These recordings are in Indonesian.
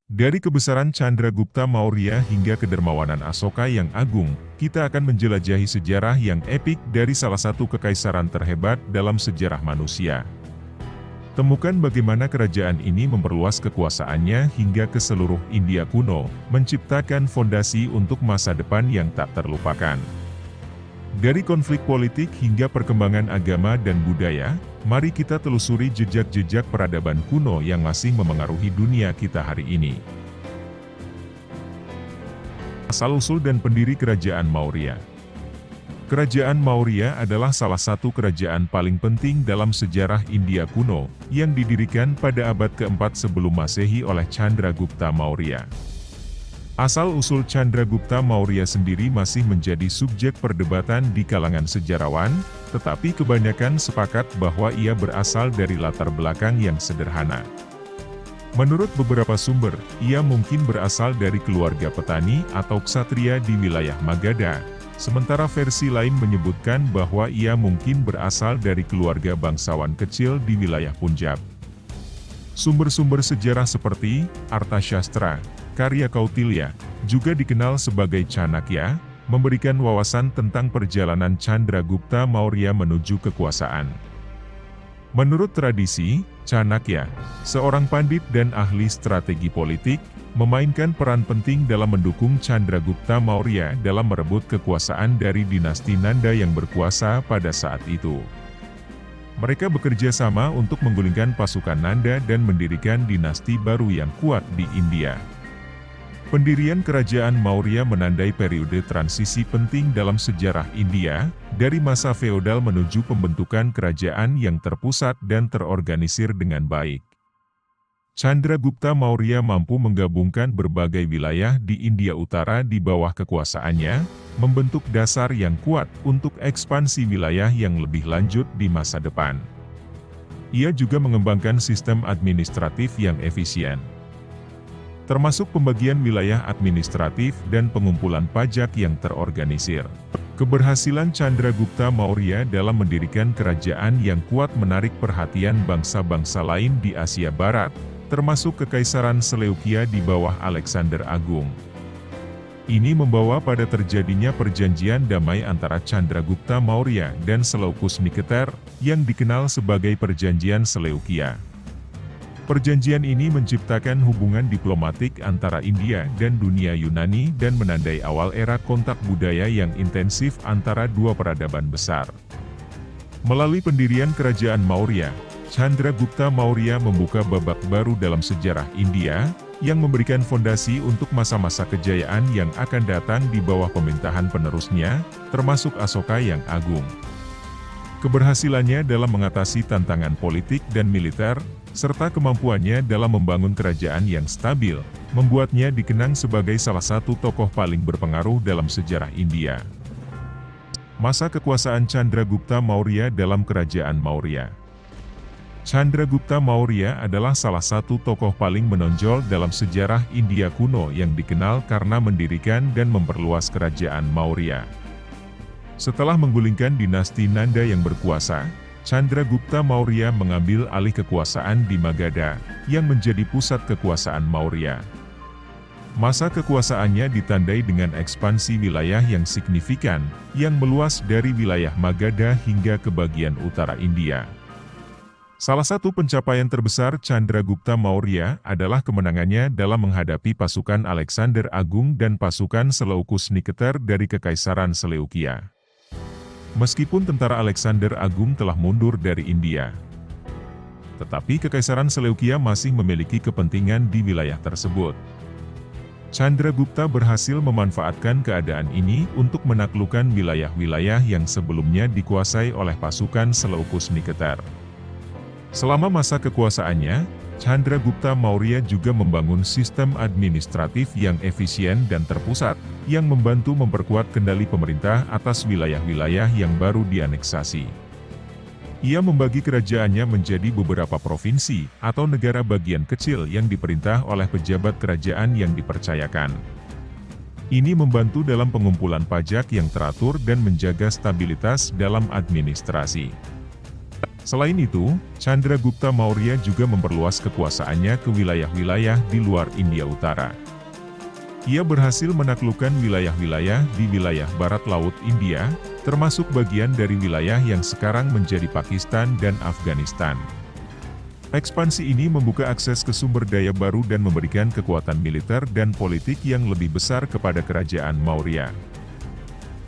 Dari kebesaran Chandragupta Maurya hingga kedermawanan Asoka yang agung, kita akan menjelajahi sejarah yang epik dari salah satu kekaisaran terhebat dalam sejarah manusia. Temukan bagaimana kerajaan ini memperluas kekuasaannya hingga ke seluruh India kuno, menciptakan fondasi untuk masa depan yang tak terlupakan. Dari konflik politik hingga perkembangan agama dan budaya, mari kita telusuri jejak-jejak peradaban kuno yang masih memengaruhi dunia kita hari ini. Asal-usul dan pendiri Kerajaan Maurya. Kerajaan Maurya adalah salah satu kerajaan paling penting dalam sejarah India kuno, yang didirikan pada abad keempat sebelum Masehi oleh Chandragupta Maurya. Asal-usul Chandragupta Maurya sendiri masih menjadi subjek perdebatan di kalangan sejarawan, tetapi kebanyakan sepakat bahwa ia berasal dari latar belakang yang sederhana. Menurut beberapa sumber, ia mungkin berasal dari keluarga petani atau ksatria di wilayah Magadha, sementara versi lain menyebutkan bahwa ia mungkin berasal dari keluarga bangsawan kecil di wilayah Punjab. Sumber-sumber sejarah seperti Arthashastra, karya Kautilya, juga dikenal sebagai Chanakya, memberikan wawasan tentang perjalanan Chandragupta Maurya menuju kekuasaan. Menurut tradisi, Chanakya, seorang pandit dan ahli strategi politik, memainkan peran penting dalam mendukung Chandragupta Maurya dalam merebut kekuasaan dari dinasti Nanda yang berkuasa pada saat itu. Mereka bekerja sama untuk menggulingkan pasukan Nanda dan mendirikan dinasti baru yang kuat di India. Pendirian Kerajaan Maurya menandai periode transisi penting dalam sejarah India, dari masa feodal menuju pembentukan kerajaan yang terpusat dan terorganisir dengan baik. Chandragupta Maurya mampu menggabungkan berbagai wilayah di India Utara di bawah kekuasaannya, membentuk dasar yang kuat untuk ekspansi wilayah yang lebih lanjut di masa depan. Ia juga mengembangkan sistem administratif yang efisien, termasuk pembagian wilayah administratif dan pengumpulan pajak yang terorganisir. Keberhasilan Chandragupta Maurya dalam mendirikan kerajaan yang kuat menarik perhatian bangsa-bangsa lain di Asia Barat, termasuk Kekaisaran Seleukia di bawah Alexander Agung. Ini membawa pada terjadinya perjanjian damai antara Chandragupta Maurya dan Seleukus Niketer, yang dikenal sebagai Perjanjian Seleukia. Perjanjian ini menciptakan hubungan diplomatik antara India dan dunia Yunani dan menandai awal era kontak budaya yang intensif antara dua peradaban besar. Melalui pendirian Kerajaan Maurya, Chandragupta Maurya membuka babak baru dalam sejarah India, yang memberikan fondasi untuk masa-masa kejayaan yang akan datang di bawah pemerintahan penerusnya, termasuk Asoka yang agung. Keberhasilannya dalam mengatasi tantangan politik dan militer, serta kemampuannya dalam membangun kerajaan yang stabil, membuatnya dikenang sebagai salah satu tokoh paling berpengaruh dalam sejarah India. Masa kekuasaan Chandragupta Maurya dalam Kerajaan Maurya. Chandragupta Maurya adalah salah satu tokoh paling menonjol dalam sejarah India kuno yang dikenal karena mendirikan dan memperluas Kerajaan Maurya. Setelah menggulingkan dinasti Nanda yang berkuasa, Chandragupta Maurya mengambil alih kekuasaan di Magadha, yang menjadi pusat kekuasaan Maurya. Masa kekuasaannya ditandai dengan ekspansi wilayah yang signifikan, yang meluas dari wilayah Magadha hingga ke bagian utara India. Salah satu pencapaian terbesar Chandragupta Maurya adalah kemenangannya dalam menghadapi pasukan Alexander Agung dan pasukan Seleukus Niketer dari Kekaisaran Seleukia. Meskipun tentara Alexander Agung telah mundur dari India, tetapi Kekaisaran Seleukia masih memiliki kepentingan di wilayah tersebut. Chandragupta berhasil memanfaatkan keadaan ini untuk menaklukkan wilayah-wilayah yang sebelumnya dikuasai oleh pasukan Seleukus Niketer. Selama masa kekuasaannya, Chandragupta Maurya juga membangun sistem administratif yang efisien dan terpusat, yang membantu memperkuat kendali pemerintah atas wilayah-wilayah yang baru dianeksasi. Ia membagi kerajaannya menjadi beberapa provinsi, atau negara bagian kecil yang diperintah oleh pejabat kerajaan yang dipercayakan. Ini membantu dalam pengumpulan pajak yang teratur dan menjaga stabilitas dalam administrasi. Selain itu, Chandragupta Maurya juga memperluas kekuasaannya ke wilayah-wilayah di luar India Utara. Ia berhasil menaklukkan wilayah-wilayah di wilayah barat laut India, termasuk bagian dari wilayah yang sekarang menjadi Pakistan dan Afghanistan. Ekspansi ini membuka akses ke sumber daya baru dan memberikan kekuatan militer dan politik yang lebih besar kepada kerajaan Maurya.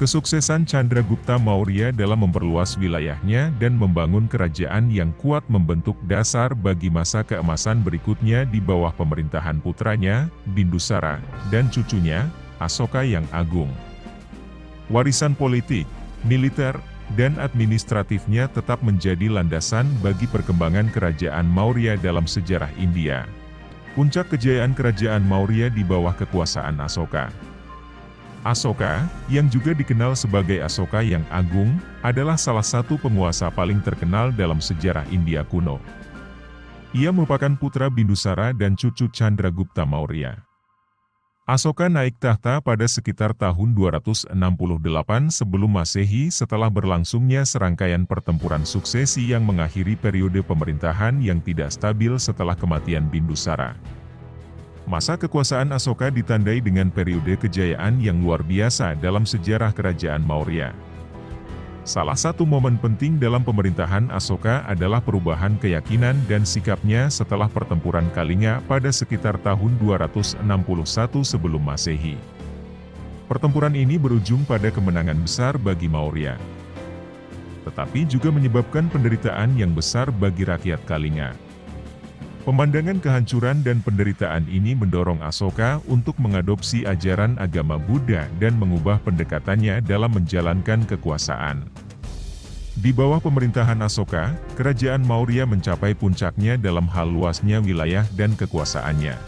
Kesuksesan Chandragupta Maurya dalam memperluas wilayahnya dan membangun kerajaan yang kuat membentuk dasar bagi masa keemasan berikutnya di bawah pemerintahan putranya, Bindusara, dan cucunya, Asoka yang Agung. Warisan politik, militer, dan administratifnya tetap menjadi landasan bagi perkembangan kerajaan Maurya dalam sejarah India. Puncak kejayaan kerajaan Maurya di bawah kekuasaan Asoka. Asoka, yang juga dikenal sebagai Asoka yang Agung, adalah salah satu penguasa paling terkenal dalam sejarah India kuno. Ia merupakan putra Bindusara dan cucu Chandragupta Maurya. Asoka naik tahta pada sekitar tahun 268 sebelum Masehi setelah berlangsungnya serangkaian pertempuran suksesi yang mengakhiri periode pemerintahan yang tidak stabil setelah kematian Bindusara. Masa kekuasaan Asoka ditandai dengan periode kejayaan yang luar biasa dalam sejarah kerajaan Maurya. Salah satu momen penting dalam pemerintahan Asoka adalah perubahan keyakinan dan sikapnya setelah pertempuran Kalinga pada sekitar tahun 261 sebelum Masehi. Pertempuran ini berujung pada kemenangan besar bagi Maurya, tetapi juga menyebabkan penderitaan yang besar bagi rakyat Kalinga. Pemandangan kehancuran dan penderitaan ini mendorong Asoka untuk mengadopsi ajaran agama Buddha dan mengubah pendekatannya dalam menjalankan kekuasaan. Di bawah pemerintahan Asoka, kerajaan Maurya mencapai puncaknya dalam hal luasnya wilayah dan kekuasaannya.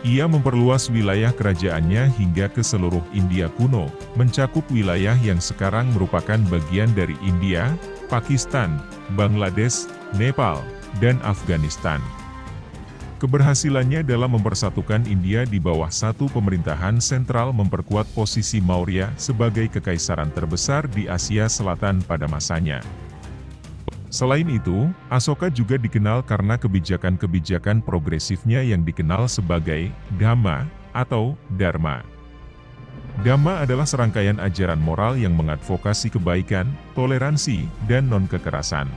Ia memperluas wilayah kerajaannya hingga ke seluruh India kuno, mencakup wilayah yang sekarang merupakan bagian dari India, Pakistan, Bangladesh, Nepal, dan Afghanistan. Keberhasilannya dalam mempersatukan India di bawah satu pemerintahan sentral memperkuat posisi Maurya sebagai kekaisaran terbesar di Asia Selatan pada masanya. Selain itu, Asoka juga dikenal karena kebijakan-kebijakan progresifnya yang dikenal sebagai Dhamma atau Dharma. Dhamma adalah serangkaian ajaran moral yang mengadvokasi kebaikan, toleransi, dan non-kekerasan.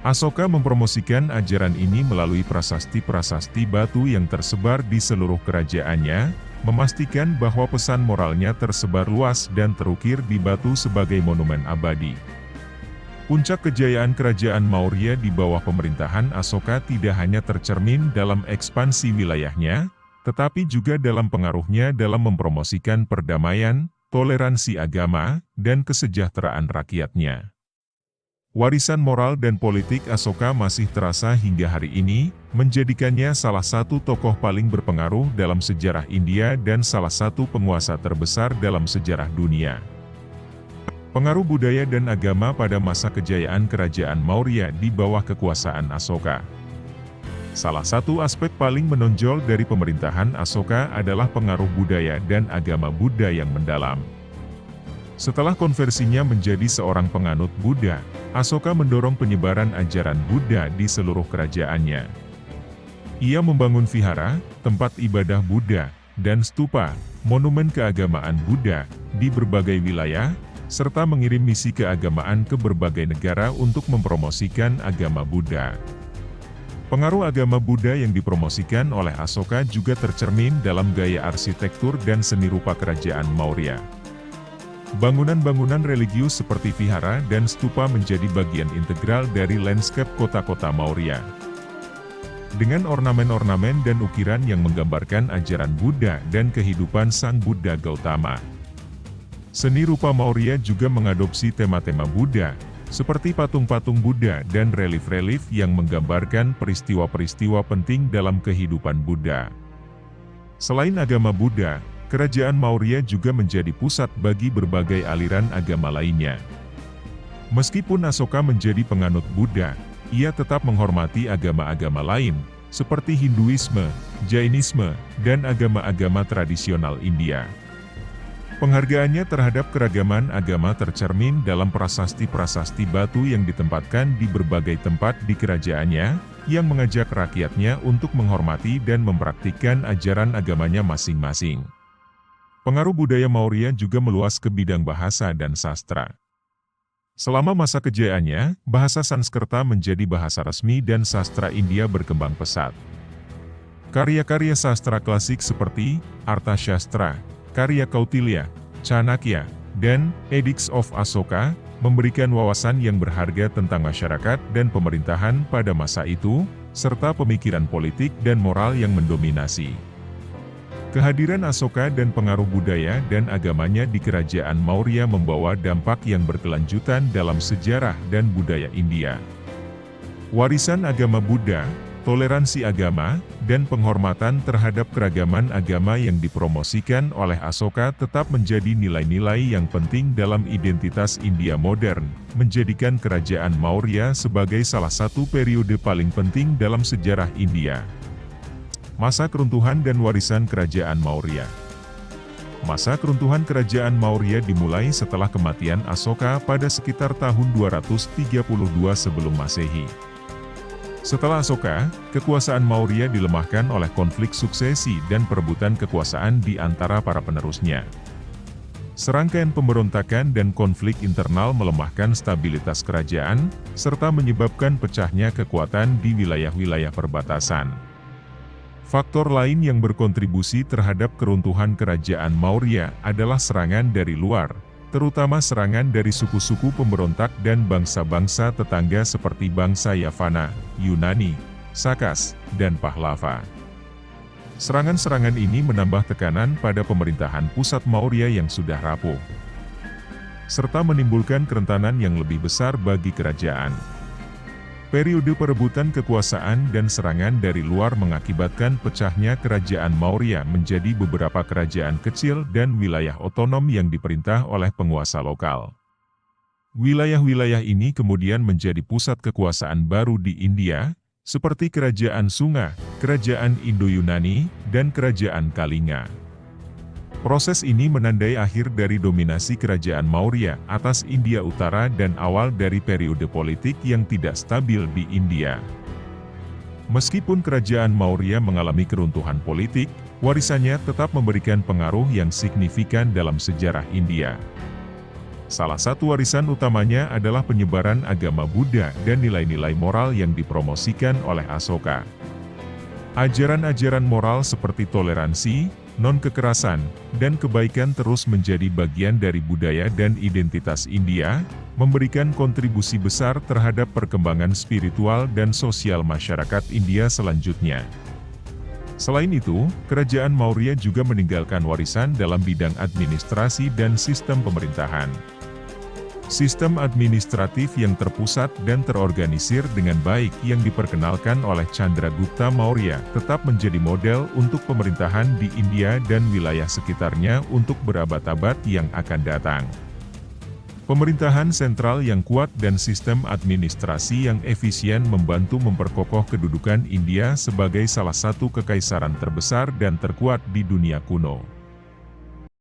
Asoka mempromosikan ajaran ini melalui prasasti-prasasti batu yang tersebar di seluruh kerajaannya, memastikan bahwa pesan moralnya tersebar luas dan terukir di batu sebagai monumen abadi. Puncak kejayaan kerajaan Maurya di bawah pemerintahan Asoka tidak hanya tercermin dalam ekspansi wilayahnya, tetapi juga dalam pengaruhnya dalam mempromosikan perdamaian, toleransi agama, dan kesejahteraan rakyatnya. Warisan moral dan politik Asoka masih terasa hingga hari ini, menjadikannya salah satu tokoh paling berpengaruh dalam sejarah India dan salah satu penguasa terbesar dalam sejarah dunia. Pengaruh budaya dan agama pada masa kejayaan kerajaan Maurya di bawah kekuasaan Asoka. Salah satu aspek paling menonjol dari pemerintahan Asoka adalah pengaruh budaya dan agama Buddha yang mendalam. Setelah konversinya menjadi seorang penganut Buddha, Asoka mendorong penyebaran ajaran Buddha di seluruh kerajaannya. Ia membangun vihara, tempat ibadah Buddha, dan stupa, monumen keagamaan Buddha, di berbagai wilayah, serta mengirim misi keagamaan ke berbagai negara untuk mempromosikan agama Buddha. Pengaruh agama Buddha yang dipromosikan oleh Asoka juga tercermin dalam gaya arsitektur dan seni rupa kerajaan Maurya. Bangunan-bangunan religius seperti vihara dan stupa menjadi bagian integral dari landscape kota-kota Maurya. Dengan ornamen-ornamen dan ukiran yang menggambarkan ajaran Buddha dan kehidupan Sang Buddha Gautama. Seni rupa Maurya juga mengadopsi tema-tema Buddha, seperti patung-patung Buddha dan relief-relief yang menggambarkan peristiwa-peristiwa penting dalam kehidupan Buddha. Selain agama Buddha, kerajaan Maurya juga menjadi pusat bagi berbagai aliran agama lainnya. Meskipun Asoka menjadi penganut Buddha, ia tetap menghormati agama-agama lain, seperti Hinduisme, Jainisme, dan agama-agama tradisional India. Penghargaannya terhadap keragaman agama tercermin dalam prasasti-prasasti batu yang ditempatkan di berbagai tempat di kerajaannya, yang mengajak rakyatnya untuk menghormati dan mempraktikkan ajaran agamanya masing-masing. Pengaruh budaya Maurya juga meluas ke bidang bahasa dan sastra. Selama masa kejayaannya, bahasa Sanskerta menjadi bahasa resmi dan sastra India berkembang pesat. Karya-karya sastra klasik seperti Arthashastra, karya Kautilya, Chanakya, dan Edicts of Ashoka memberikan wawasan yang berharga tentang masyarakat dan pemerintahan pada masa itu, serta pemikiran politik dan moral yang mendominasi. Kehadiran Ashoka dan pengaruh budaya dan agamanya di kerajaan Maurya membawa dampak yang berkelanjutan dalam sejarah dan budaya India. Warisan agama Buddha, toleransi agama, dan penghormatan terhadap keragaman agama yang dipromosikan oleh Ashoka tetap menjadi nilai-nilai yang penting dalam identitas India modern, menjadikan kerajaan Maurya sebagai salah satu periode paling penting dalam sejarah India. Masa keruntuhan dan warisan kerajaan Maurya. Masa keruntuhan kerajaan Maurya dimulai setelah kematian Ashoka pada sekitar tahun 232 sebelum Masehi. Setelah Ashoka, kekuasaan Maurya dilemahkan oleh konflik suksesi dan perebutan kekuasaan di antara para penerusnya. Serangkaian pemberontakan dan konflik internal melemahkan stabilitas kerajaan, serta menyebabkan pecahnya kekuatan di wilayah-wilayah perbatasan. Faktor lain yang berkontribusi terhadap keruntuhan kerajaan Maurya adalah serangan dari luar, terutama serangan dari suku-suku pemberontak dan bangsa-bangsa tetangga seperti bangsa Yavana, Yunani, Sakas, dan Pahlava. Serangan-serangan ini menambah tekanan pada pemerintahan pusat Maurya yang sudah rapuh, serta menimbulkan kerentanan yang lebih besar bagi kerajaan. Periode perebutan kekuasaan dan serangan dari luar mengakibatkan pecahnya kerajaan Maurya menjadi beberapa kerajaan kecil dan wilayah otonom yang diperintah oleh penguasa lokal. Wilayah-wilayah ini kemudian menjadi pusat kekuasaan baru di India, seperti Kerajaan Sunga, Kerajaan Indo-Yunani, dan Kerajaan Kalinga. Proses ini menandai akhir dari dominasi kerajaan Maurya atas India Utara dan awal dari periode politik yang tidak stabil di India. Meskipun kerajaan Maurya mengalami keruntuhan politik, warisannya tetap memberikan pengaruh yang signifikan dalam sejarah India. Salah satu warisan utamanya adalah penyebaran agama Buddha dan nilai-nilai moral yang dipromosikan oleh Ashoka. Ajaran-ajaran moral seperti toleransi, non-kekerasan, dan kebaikan terus menjadi bagian dari budaya dan identitas India, memberikan kontribusi besar terhadap perkembangan spiritual dan sosial masyarakat India selanjutnya. Selain itu, kerajaan Maurya juga meninggalkan warisan dalam bidang administrasi dan sistem pemerintahan. Sistem administratif yang terpusat dan terorganisir dengan baik yang diperkenalkan oleh Chandragupta Maurya tetap menjadi model untuk pemerintahan di India dan wilayah sekitarnya untuk berabad-abad yang akan datang. Pemerintahan sentral yang kuat dan sistem administrasi yang efisien membantu memperkokoh kedudukan India sebagai salah satu kekaisaran terbesar dan terkuat di dunia kuno.